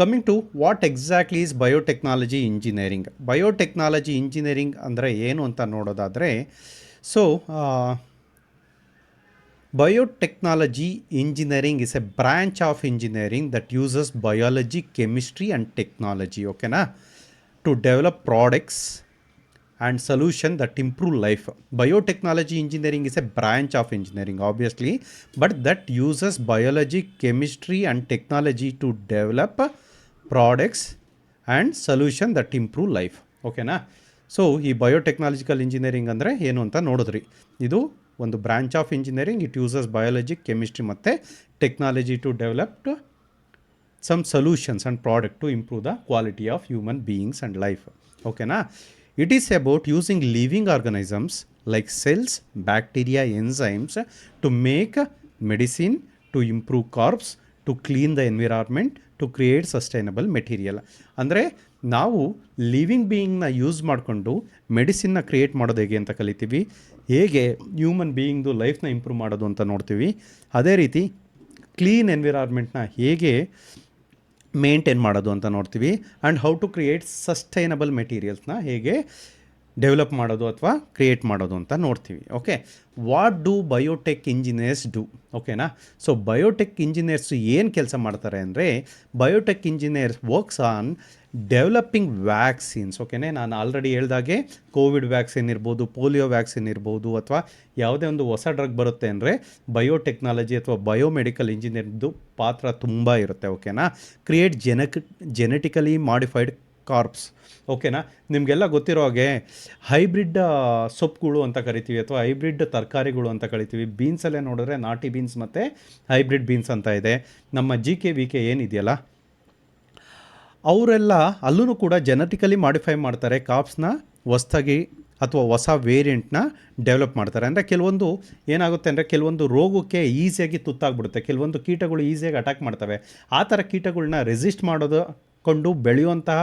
Coming to what exactly is biotechnology engineering. Biotechnology engineering ಅಂದರೆ ಏನು ಅಂತ ನೋಡೋದಾದರೆ, so biotechnology engineering is a branch of engineering that uses biology, chemistry and technology, ಓಕೆನಾ, to develop products and solution that improve life. Biotechnology engineering is a branch of engineering, obviously, but that uses biology, chemistry and technology to develop products and solution that improve life. ಓಕೆನಾ. So ಈ biotechnological engineering ಅಂದರೆ ಏನು ಅಂತ ನೋಡಿದ್ರಿ. ಇದು ಒಂದು branch of engineering. It uses biology, chemistry ಮತ್ತು technology to develop some solutions and product to improve the quality of human beings and life. ಓಕೆನಾ. It is about using living organisms like cells, bacteria, enzymes to make medicine, to improve crops, to clean the environment, to create sustainable material. ಅಂದರೆ ನಾವು living ಬೀಯಿಂಗ್ನ use ಮಾಡಿಕೊಂಡು ಮೆಡಿಸಿನ್ನ create ಮಾಡೋದು ಹೇಗೆ ಅಂತ ಕಲಿತೀವಿ. ಹೇಗೆ human ಬೀಯಿಂಗ್ದು ಲೈಫ್ನ improve ಮಾಡೋದು ಅಂತ ನೋಡ್ತೀವಿ. ಅದೇ ರೀತಿ ಕ್ಲೀನ್ ಎನ್ವಿರಾನ್ಮೆಂಟ್ನ ಹೇಗೆ ಮೇಂಟೈನ್ ಮಾಡೋದು ಅಂತ ನೋಡ್ತೀವಿ. And how to create sustainable ಮೆಟೀರಿಯಲ್ಸ್ನ ಹೇಗೆ ಡೆವಲಪ್ ಮಾಡೋದು ಅಥವಾ ಕ್ರಿಯೇಟ್ ಮಾಡೋದು ಅಂತ ನೋಡ್ತೀವಿ. Okay, what do biotech engineers do? ಓಕೆನಾ. ಸೊ ಬಯೋಟೆಕ್ ಇಂಜಿನಿಯರ್ಸ್ ಏನು ಕೆಲಸ ಮಾಡ್ತಾರೆ ಅಂದರೆ, biotech engineers works on developing vaccines. ಓಕೆನೇ, ನಾನು ಆಲ್ರೆಡಿ ಹೇಳ್ದಾಗೆ ಕೋವಿಡ್ ವ್ಯಾಕ್ಸಿನ್ ಇರ್ಬೋದು, ಪೋಲಿಯೋ ವ್ಯಾಕ್ಸಿನ್ ಇರ್ಬೋದು, ಅಥವಾ ಯಾವುದೇ ಒಂದು ಹೊಸ ಡ್ರಗ್ ಬರುತ್ತೆ ಅಂದರೆ ಬಯೋಟೆಕ್ನಾಲಜಿ ಅಥವಾ ಬಯೋಮೆಡಿಕಲ್ ಇಂಜಿನಿಯರ್ದು ಪಾತ್ರ ತುಂಬ ಇರುತ್ತೆ. ಓಕೆನಾ. Create genetically modified corps. ಓಕೆನಾ. ನಿಮಗೆಲ್ಲ ಗೊತ್ತಿರೋ ಹಾಗೆ ಹೈಬ್ರಿಡ್ ಸೊಪ್ಪುಗಳು ಅಂತ ಕರಿತೀವಿ ಅಥವಾ ಹೈಬ್ರಿಡ್ ತರಕಾರಿಗಳು ಅಂತ ಕರಿತೀವಿ. ಬೀನ್ಸಲ್ಲೇ ನೋಡಿದ್ರೆ ನಾಟಿ ಬೀನ್ಸ್ ಮತ್ತು ಹೈಬ್ರಿಡ್ ಬೀನ್ಸ್ ಅಂತ ಇದೆ. ನಮ್ಮ GKVK ಏನಿದೆಯಲ್ಲ, ಅವರೆಲ್ಲ ಅಲ್ಲೂ ಕೂಡ ಜೆನೆಟಿಕಲಿ ಮಾಡಿಫೈ ಮಾಡ್ತಾರೆ. ಕಾಪ್ಸ್ನ ಹೊಸ್ದಾಗಿ ಅಥವಾ ಹೊಸ ವೇರಿಯಂಟ್ನ ಡೆವಲಪ್ ಮಾಡ್ತಾರೆ. ಅಂದರೆ ಕೆಲವೊಂದು ಏನಾಗುತ್ತೆ ಅಂದರೆ, ಕೆಲವೊಂದು ರೋಗಕ್ಕೆ ಈಸಿಯಾಗಿ ತುತ್ತಾಗ್ಬಿಡುತ್ತೆ, ಕೆಲವೊಂದು ಕೀಟಗಳು ಈಸಿಯಾಗಿ ಅಟ್ಯಾಕ್ ಮಾಡ್ತವೆ. ಆ ಥರ ಕೀಟಗಳನ್ನ ರೆಸಿಸ್ಟ್ ಮಾಡೋದು ಬೆಳೆಯುವಂತಹ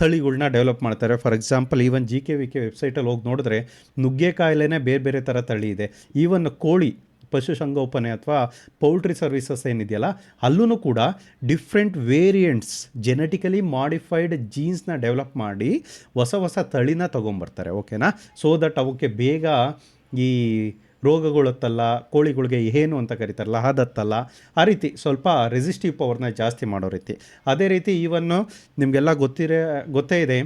ತಳಿಗಳನ್ನ ಡೆವಲಪ್ ಮಾಡ್ತಾರೆ. ಫಾರ್ ಎಕ್ಸಾಂಪಲ್, ಈವನ್ GKVK ವೆಬ್ಸೈಟಲ್ಲಿ ಹೋಗಿ ನೋಡಿದ್ರೆ ನುಗ್ಗೆಕಾಯಿಲೇ ಬೇರೆ ಬೇರೆ ಥರ ತಳಿ ಇದೆ. ಈವನ್ ಕೋಳಿ ಪಶುಸಂಗೋಪನೆ ಅಥವಾ ಪೌಲ್ಟ್ರಿ ಸರ್ವಿಸಸ್ ಏನಿದೆಯಲ್ಲ, ಅಲ್ಲೂ ಕೂಡ ಡಿಫ್ರೆಂಟ್ ವೇರಿಯಂಟ್ಸ್ ಜೆನೆಟಿಕಲಿ ಮಾಡಿಫೈಡ್ ಜೀನ್ಸ್ನ ಡೆವಲಪ್ ಮಾಡಿ ಹೊಸ ಹೊಸ ತಳಿನ ತೊಗೊಂಬರ್ತಾರೆ. ಓಕೆನಾ. ಸೊ ದಟ್ ಅವಕ್ಕೆ ಬೇಗ ಈ ರೋಗಗಳತ್ತಲ್ಲ, ಕೋಳಿಗಳಿಗೆ ಏನು ಅಂತ ಕರೀತಾರಲ್ಲ ಅದತ್ತಲ್ಲ, ಆ ರೀತಿ ಸ್ವಲ್ಪ ರೆಸಿಸ್ಟಿವ್ ಪವರ್ನ ಜಾಸ್ತಿ ಮಾಡೋ ರೀತಿ. ಅದೇ ರೀತಿ ಈವನ್ನು ನಿಮಗೆಲ್ಲ ಗೊತ್ತೇ ಇದೆ,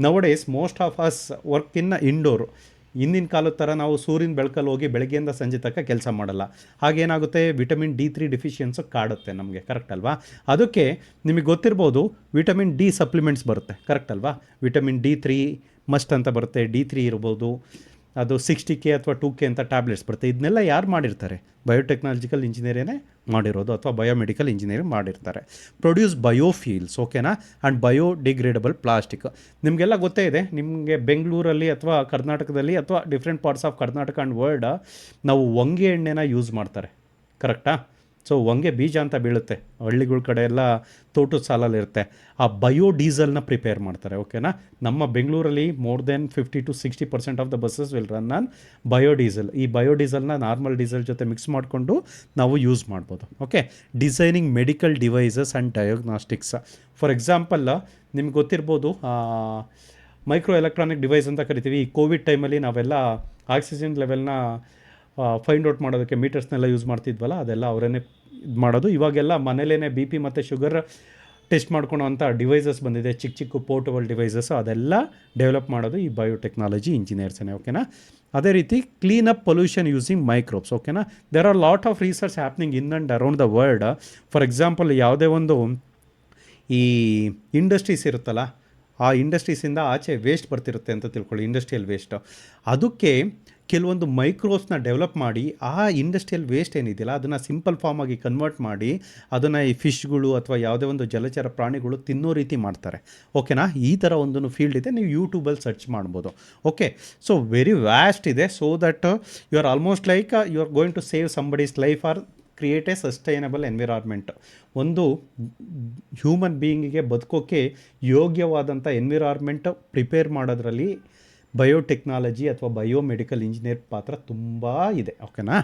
nowadays most of us work in indoor. ಹಿಂದಿನ ಕಾಲದ ಥರ ನಾವು ಸೂರ್ಯನ ಬೆಳಕಲ್ಲಿ ಹೋಗಿ ಬೆಳಗ್ಗೆಯಿಂದ ಸಂಜೆ ತನಕ ಕೆಲಸ ಮಾಡಲ್ಲ. ಹಾಗೇನಾಗುತ್ತೆ, ವಿಟಮಿನ್ D3 ಡಿಫಿಷಿಯನ್ಸು ಕಾಡುತ್ತೆ ನಮಗೆ, ಕರೆಕ್ಟ್ ಅಲ್ವಾ? ಅದಕ್ಕೆ ನಿಮಗೆ ಗೊತ್ತಿರ್ಬೋದು, ವಿಟಮಿನ್ D ಸಪ್ಲಿಮೆಂಟ್ಸ್ ಬರುತ್ತೆ, ಕರೆಕ್ಟ್ ಅಲ್ವಾ? ವಿಟಮಿನ್ D3 ಮಸ್ಟ್ ಅಂತ ಬರುತ್ತೆ. D3 ಇರ್ಬೋದು, ಅದು 60K ಅಥವಾ 2K ಅಂತ ಟ್ಯಾಬ್ಲೆಟ್ಸ್ ಬರುತ್ತೆ. ಇದನ್ನೆಲ್ಲ ಯಾರು ಮಾಡಿರ್ತಾರೆ? ಬಯೋಟೆಕ್ನಾಲಜಿಕಲ್ ಇಂಜಿನಿಯರೇ ಮಾಡಿರೋದು ಅಥವಾ ಬಯೋಮೆಡಿಕಲ್ ಇಂಜಿನಿಯರಿಂಗ್ ಮಾಡಿರ್ತಾರೆ. Produce biofuels. ಓಕೆನಾ. And biodegradable plastic. ನಿಮಗೆಲ್ಲ ಗೊತ್ತೇ ಇದೆ, ನಿಮಗೆ ಬೆಂಗಳೂರಲ್ಲಿ ಅಥವಾ ಕರ್ನಾಟಕದಲ್ಲಿ ಅಥವಾ different parts of Karnataka and world ನಾವು ಹೊಂಗೆ ಎಣ್ಣೆನ ಯೂಸ್ ಮಾಡ್ತಾರೆ, ಕರೆಕ್ಟಾ? ಸೊ ಹೊಂಗೆ ಬೀಜ ಅಂತ ಬೀಳುತ್ತೆ, ಹಳ್ಳಿಗಳ ಕಡೆ ಎಲ್ಲ ತೋಟದ ಸಾಲಲ್ಲಿರುತ್ತೆ. ಆ ಬಯೋಡೀಸೆಲ್ನ ಪ್ರಿಪೇರ್ ಮಾಡ್ತಾರೆ. ಓಕೆನಾ. ನಮ್ಮ ಬೆಂಗಳೂರಲ್ಲಿ more than 50 to 60% of the buses will run on biodiesel. ಈ ಬಯೋಡೀಸೆಲ್ನ ನಾರ್ಮಲ್ ಡೀಸೆಲ್ ಜೊತೆ ಮಿಕ್ಸ್ ಮಾಡಿಕೊಂಡು ನಾವು ಯೂಸ್ ಮಾಡ್ಬೋದು. Okay. Designing medical devices and diagnostics. For example, ನಿಮ್ಗೆ ಗೊತ್ತಿರ್ಬೋದು, ಮೈಕ್ರೋ ಎಲೆಕ್ಟ್ರಾನಿಕ್ ಡಿವೈಸ್ ಅಂತ ಕರಿತೀವಿ. ಈ ಕೋವಿಡ್ ಟೈಮಲ್ಲಿ ನಾವೆಲ್ಲ ಆಕ್ಸಿಜನ್ ಲೆವೆಲ್ನ ಫೈಂಡ್ ಔಟ್ ಮಾಡೋದಕ್ಕೆ ಮೀಟರ್ಸ್ನೆಲ್ಲ ಯೂಸ್ ಮಾಡ್ತಿದ್ವಲ್ಲ, ಅದೆಲ್ಲ ಅವರೇನೆ ಇದು ಮಾಡೋದು. ಇವಾಗೆಲ್ಲ ಮನೇಲೇ BP ಮತ್ತು ಶುಗರ್ ಟೆಸ್ಟ್ ಮಾಡ್ಕೊಳೋ ಅಂಥ ಡಿವೈಸಸ್ ಬಂದಿದೆ, ಚಿಕ್ಕ ಚಿಕ್ಕ ಪೋರ್ಟಬಲ್ ಡಿವೈಸಸ್. ಅದೆಲ್ಲ ಡೆವಲಪ್ ಮಾಡೋದು ಈ ಬಯೋಟೆಕ್ನಾಲಜಿ ಇಂಜಿನಿಯರ್ಸೇ. ಓಕೆನಾ. ಅದೇ ರೀತಿ clean up pollution using microbes. ಓಕೆನಾ. There are lot of research happening in and around the world. For example, ಯಾವುದೇ ಒಂದು ಈ ಇಂಡಸ್ಟ್ರೀಸ್ ಇರುತ್ತಲ್ಲ, ಆ ಇಂಡಸ್ಟ್ರೀಸಿಂದ ಆಚೆ ವೇಸ್ಟ್ ಬರ್ತಿರುತ್ತೆ ಅಂತ ತಿಳ್ಕೊಳ್ಳಿ, ಇಂಡಸ್ಟ್ರಿಯಲ್ ವೇಸ್ಟ್. ಅದಕ್ಕೆ ಕೆಲವೊಂದು ಮೈಕ್ರೋಬ್ಸ್ನ ಡೆವಲಪ್ ಮಾಡಿ ಆ ಇಂಡಸ್ಟ್ರಿಯಲ್ ವೇಸ್ಟ್ ಏನಿದೆಯಲ್ಲ ಅದನ್ನು ಸಿಂಪಲ್ ಫಾರ್ಮಾಗಿ ಕನ್ವರ್ಟ್ ಮಾಡಿ ಅದನ್ನು ಈ ಫಿಶ್ಗಳು ಅಥವಾ ಯಾವುದೇ ಒಂದು ಜಲಚರ ಪ್ರಾಣಿಗಳು ತಿನ್ನೋ ರೀತಿ ಮಾಡ್ತಾರೆ. ಓಕೆನಾ. ಈ ಥರ ಒಂದು ಫೀಲ್ಡ್ ಇದೆ, ನೀವು ಯೂಟ್ಯೂಬಲ್ಲಿ ಸರ್ಚ್ ಮಾಡ್ಬೋದು. ಓಕೆ. ಸೊ ವೆರಿ ವ್ಯಾಸ್ಟ್ ಇದೆ. So that you are almost like you are going to save somebody's life or create a sustainable environment. ಒಂದು ಹ್ಯೂಮನ್ ಬೀಯಿಂಗಿಗೆ ಬದುಕೋಕ್ಕೆ ಯೋಗ್ಯವಾದಂಥ ಎನ್ವಿರಾನ್ಮೆಂಟ್ ಪ್ರಿಪೇರ್ ಮಾಡೋದ್ರಲ್ಲಿ ಬಯೋಟೆಕ್ನಾಲಜಿ ಅಥವಾ ಬಯೋಮೆಡಿಕಲ್ ಇಂಜಿನಿಯರ್ ಪಾತ್ರ ತುಂಬ ಇದೆ. ಓಕೆನಾ.